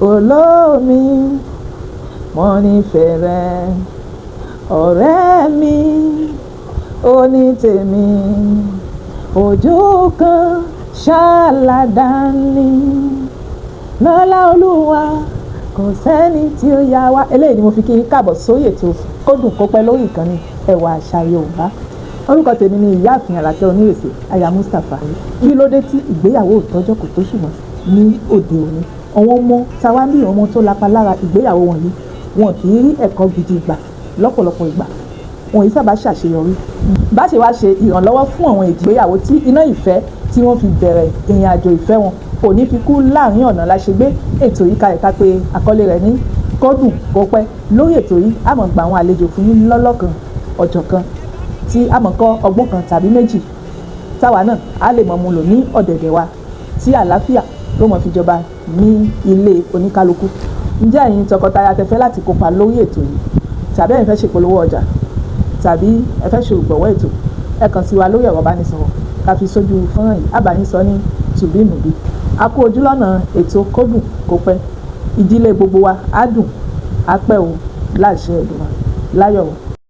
olómi mo nífẹ̀ẹ́ rẹ ọ̀rẹ́ mi onítèmi ojú kan ṣàlàdánì lọ́lá olúwa kò sẹ́ni tí ó yá wa. Eléyìí ni mo fi kí yín káàbọ̀ sórí ètò Kódùn Kópẹ́ lórí ìkànnì Ẹwà Àṣà Yorùbá. Orúkọ tèmi ni ìyáàfin Àlàkẹ́ Onírèsè aya Mustapha. Kí ló dé tí ìgbéyàwó òtọ́jọ́ kò tó ṣùgbọ́n ní òde òní àwọn ọmọ táwa ní ọmọ tó lapa lára ìgbéyàwó wọn yìí wọn kì í rí ẹ̀kọ́ gidi gbà lọ́pọ̀lọpọ̀ ìgbà wọn yìí sábà ṣàṣeyọrí. Bá ṣe wá ṣe ìrànlọ́wọ́ fún àwọn ìgbéyàwó tí iná ìfẹ́ tí wọ́n fi bẹ̀rẹ̀ ìrìn àjò ìfẹ́ wọn kò ní fi kú láàrin ọ̀nà la ṣe gbé ètò yìí kalẹ̀ ká pé àkọlé rẹ̀ ní Kódùn Kópẹ́. Lórí ètò yìí a máa gba àwọn àlejò fún yín lọ́lọ́kan ọ̀jọ̀kan tí a máa kọ́ ọgbọ́n kan tàbí méjì táwa náà a lè mọ̀ mu lò ní ọ̀dẹ̀dẹ̀ wa tí àlàáfíà ló mọ̀ fi jọba ní ilé oníkálukú. Ǹjẹ́ ẹ̀yin tọkọtaya tẹ́ fẹ́ láti kópa lórí ètò yìí tàbí ẹ̀yin fẹ́ ṣe ìpolówó ọjà tàbí ẹ fẹ́ ṣe olùgbọ̀wọ́ ètò ẹ kàn sí wa lórí ẹ̀rọ ìbánisọ̀rọ̀ ká fi sójú fọ́nrán yìí àbáyín sọ ní tùbínùbí. A kú ojúlọ́nà ètò Kódùn Kópẹ́ ìdílé gbogbo wa á dùn á pẹ́ o láṣẹ Èdùmàrè láyọ̀ o.